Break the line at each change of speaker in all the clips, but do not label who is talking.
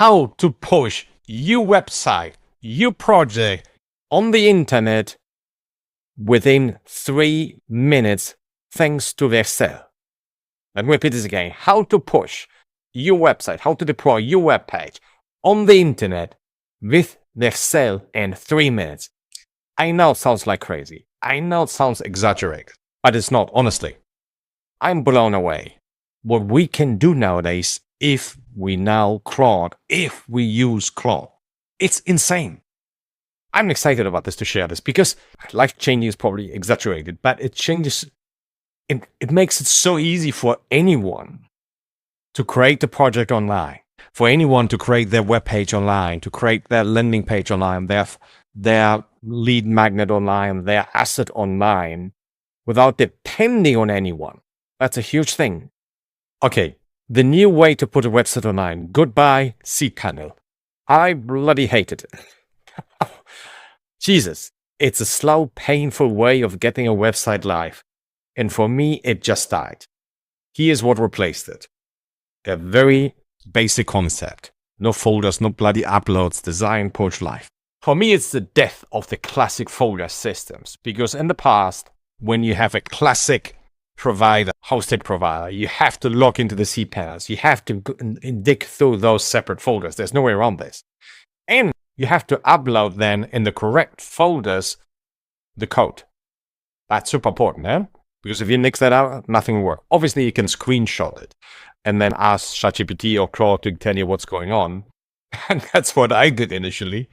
how to push your website, your project on the internet within 3 minutes thanks to Vercel. Let me repeat this again. How to push your website, how to deploy your web page on the internet with Vercel in 3 minutes. I know it sounds like crazy. I know it sounds exaggerated, but it's not, honestly. I'm blown away. What we can do nowadays if we use Claude. It's insane. I'm excited about this to share this because life changing is probably exaggerated, but it changes. It makes it so easy for anyone to create a project online, for anyone to create their web page online, to create their landing page online, their lead magnet online, their asset online, without depending on anyone. That's a huge thing. Okay, the new way to put a website online. Goodbye, cPanel. I bloody hated it. Jesus, it's a slow, painful way of getting a website live. And for me, it just died. Here's what replaced it. A very basic concept. No folders, no bloody uploads, design, push, live. For me, it's the death of the classic folder systems. Because in the past, when you have a classic provider, hosted provider, you have to log into the cPanels. You have to dig through those separate folders. There's no way around this. And you have to upload then in the correct folders the code. That's super important, eh? Because if you nix that out, nothing will work. Obviously, you can screenshot it and then ask ChatGPT or Claude to tell you what's going on. And that's what I did initially.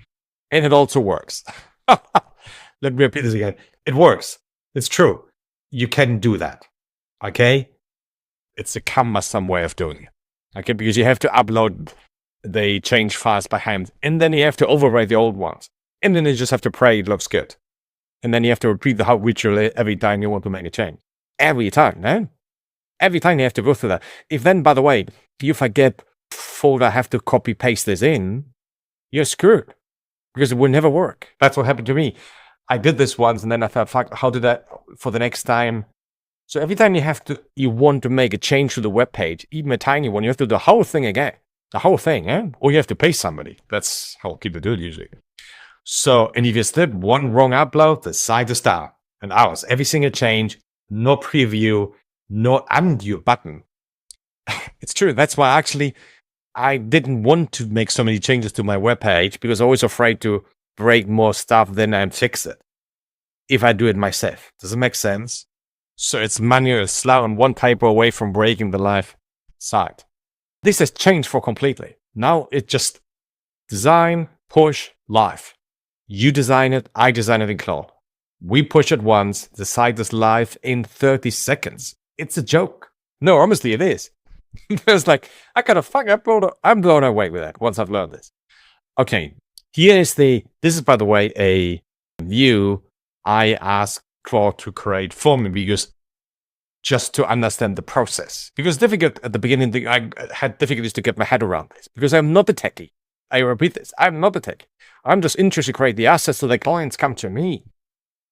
And it also works. Let me repeat this again. It works. It's true. You can do that. Okay? It's a cumbersome way of doing it. Okay? Because you have to upload the change files by hand. And then you have to overwrite the old ones. And then you just have to pray it looks good. And then you have to repeat the whole ritual every time you want to make a change. Every time, no? Every time you have to go through that. If then, by the way, you forget folder, I have to copy paste this in, you're screwed. Because it will never work. That's what happened to me. I did this once and then I thought, fuck, how did that for the next time? So every time you want to make a change to the web page, even a tiny one, you have to do the whole thing again. The whole thing, eh? Or you have to pay somebody. That's how people do it usually. So, and if you slip one wrong upload, the site is down. And ours, every single change, no preview, no undo button. It's true. That's why actually I didn't want to make so many changes to my web page because I was afraid to break more stuff than I fix it. If I do it myself. Does it make sense? So it's manual, slow, and one typo away from breaking the live site. This has changed for completely. Now it just design, push, live. You design it, I design it in Claude. We push it once, the site is live in 30 seconds. It's a joke. No, honestly, it is. It's like, I'm blown away with that once I've learned this. Okay, this is by the way a view I asked Claude to create for me because just to understand the process. Because difficult at the beginning, I had difficulties to get my head around this because I'm not a techie. I repeat this, I'm not a techie. I'm just interested to create the assets so the clients come to me.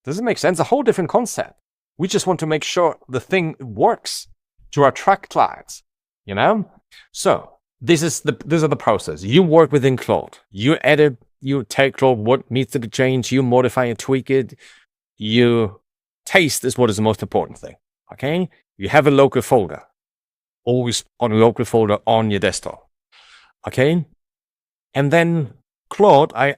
Does it make sense? A whole different concept. We just want to make sure the thing works to attract clients. You know? So, this is the process. You work within Claude. You edit, you take Claude, what needs to be changed, you modify and tweak it. You taste is what is the most important thing. Okay? You have a local folder. Always on a local folder on your desktop. Okay? And then Claude, I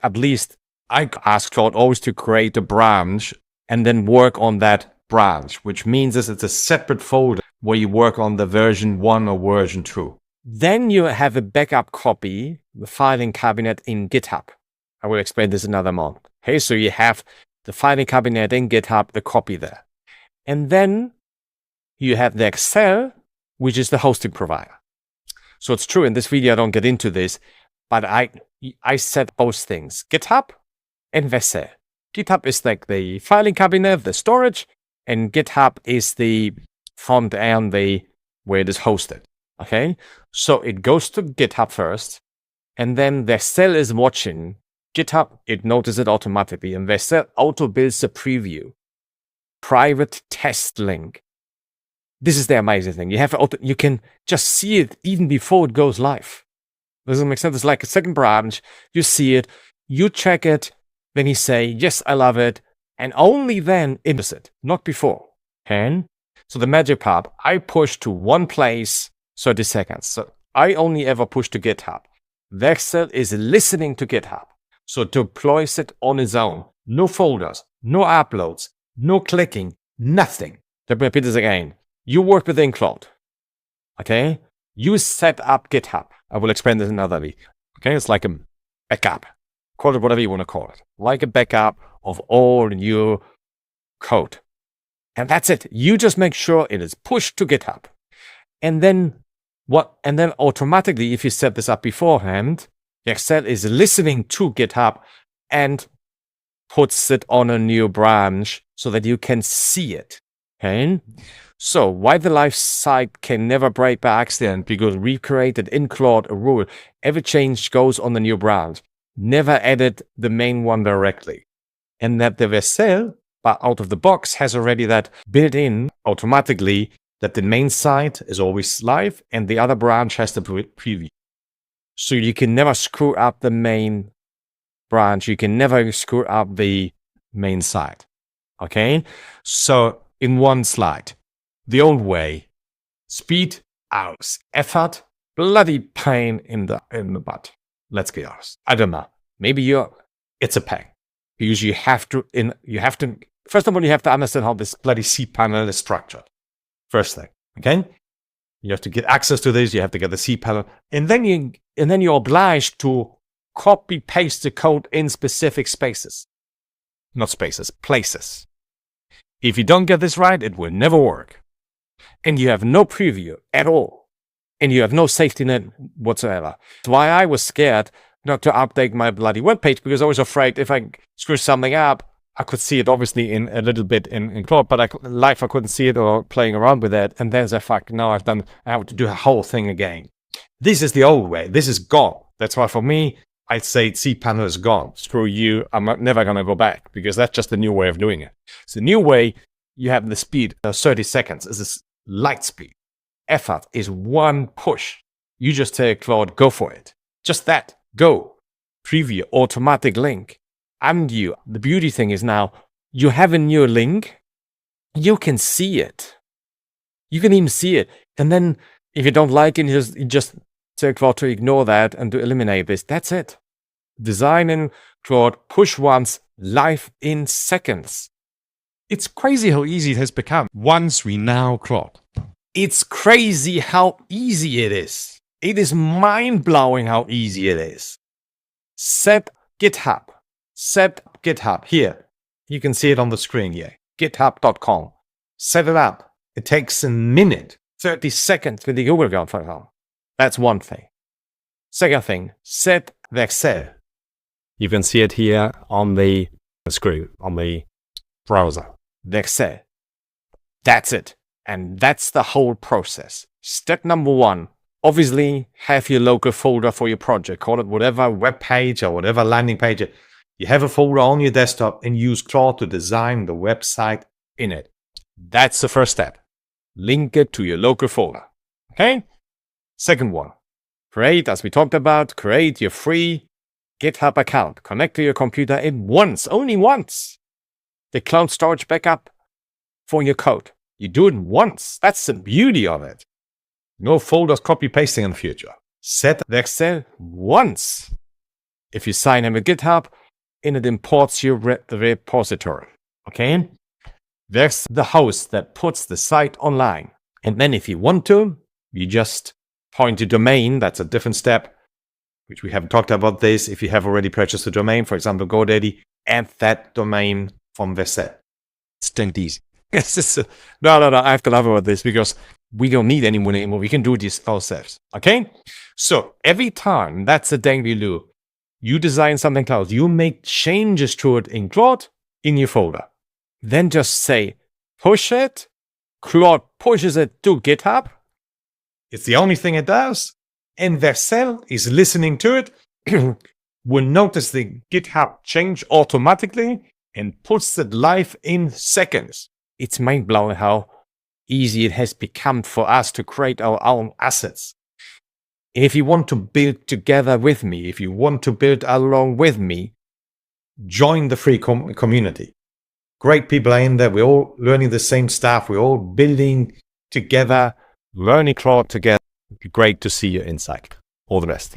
ask Claude always to create a branch and then work on that branch, which means it's a separate folder where you work on the version 1 or version 2. Then you have a backup copy, the filing cabinet in GitHub. I will explain this another month. Okay, so you have the filing cabinet in GitHub, the copy there. And then you have the Vercel, which is the hosting provider. So it's true, in this video I don't get into this, but I said both things, GitHub and Vercel. GitHub is like the filing cabinet, the storage, and GitHub is the front end, where it is hosted. Okay, so it goes to GitHub first, and then Vercel is watching GitHub. It notices it automatically, and Vercel auto builds a preview, private test link. This is the amazing thing. You can just see it even before it goes live. Does it make sense? It's like a second branch. You see it, you check it, then you say, yes, I love it. And only then it does it, not before. Okay? So the magic part, I push to one place 30 seconds. So I only ever push to GitHub. Vercel is listening to GitHub. So it deploys it on its own. No folders, no uploads, no clicking, nothing. Let me repeat this again. You work within Claude. Okay? You set up GitHub. I will explain this another week. Okay? It's like a backup. Call it whatever you want to call it. Like a backup of all your code. And that's it. You just make sure it is pushed to GitHub. And then automatically, if you set this up beforehand, Vercel is listening to GitHub and puts it on a new branch so that you can see it. Okay? So why the life site can never break by accident? Because we created in Claude a rule. Every change goes on the new branch. Never edit the main one directly. And that the Vercel, but out of the box, has already that built in automatically that the main site is always live and the other branch has the preview. So you can never screw up the main branch. You can never screw up the main site. Okay? So in one slide, the old way, speed, hours, effort, bloody pain in the butt. Let's get honest. I don't know. Maybe it's a pain. Because you have to, first of all, you have to understand how this bloody cPanel is structured. First thing, okay? You have to get access to this, you have to get the cPanel, and then you're obliged to copy paste the code in specific spaces. Not spaces, places. If you don't get this right, it will never work. And you have no preview at all. And you have no safety net whatsoever. That's why I was scared not to update my bloody webpage, because I was afraid if I screw something up, I could see it obviously in a little bit in Claude, but live I couldn't see it or playing around with it. And there's a fact, now I have to do the whole thing again. This is the old way. This is gone. That's why for me, I'd say cPanel is gone. Screw you. I'm never going to go back because that's just the new way of doing it. It's the new way. You have the speed, 30 seconds. This is light speed. Effort is one push. You just tell Claude, go for it. Just that. Go. Preview, automatic link. And the beauty thing is now, you have a new link, you can see it. You can even see it. And then, if you don't like it, you just tell Claude to ignore that and to eliminate this. That's it. Design in Claude, push once, live in seconds. It's crazy how easy it has become once we know Claude. It's crazy how easy it is. It is mind-blowing how easy it is. Set GitHub. Set GitHub here. You can see it on the screen here. GitHub.com. Set it up. It takes a minute, 30 seconds with the Google account, for example. That's one thing. Second thing, set Vercel. You can see it here on the screen, on the browser. Vercel. That's it. And that's the whole process. Step number one. Obviously, have your local folder for your project. Call it whatever web page or whatever landing page. You have a folder on your desktop and use Claude to design the website in it. That's the first step. Link it to your local folder. Okay? Second one. Create, as we talked about, create your free GitHub account. Connect to your computer in once, only once. The cloud storage backup for your code. You do it once. That's the beauty of it. No folders copy pasting in the future. Set Vercel once. If you sign in with GitHub, and it imports your repository. Okay? There's the host that puts the site online. And then if you want to, you just point to domain. That's a different step, which we haven't talked about this. If you have already purchased a domain, for example, GoDaddy, add that domain from Vercel. It's done easy. No, I have to laugh about this because we don't need anyone anymore. We can do this ourselves. Okay? So every time, that's the thing we do. You design something Claude, you make changes to it in Claude in your folder. Then just say, push it. Claude pushes it to GitHub. It's the only thing it does. And Vercel is listening to it, will notice the GitHub change automatically and puts it live in seconds. It's mind-blowing how easy it has become for us to create our own assets. If you want to build together with me, if you want to build along with me, join the free community. Great people are in there. We're all learning the same stuff. We're all building together, learning Claude together. It'd be great to see you inside. All the best.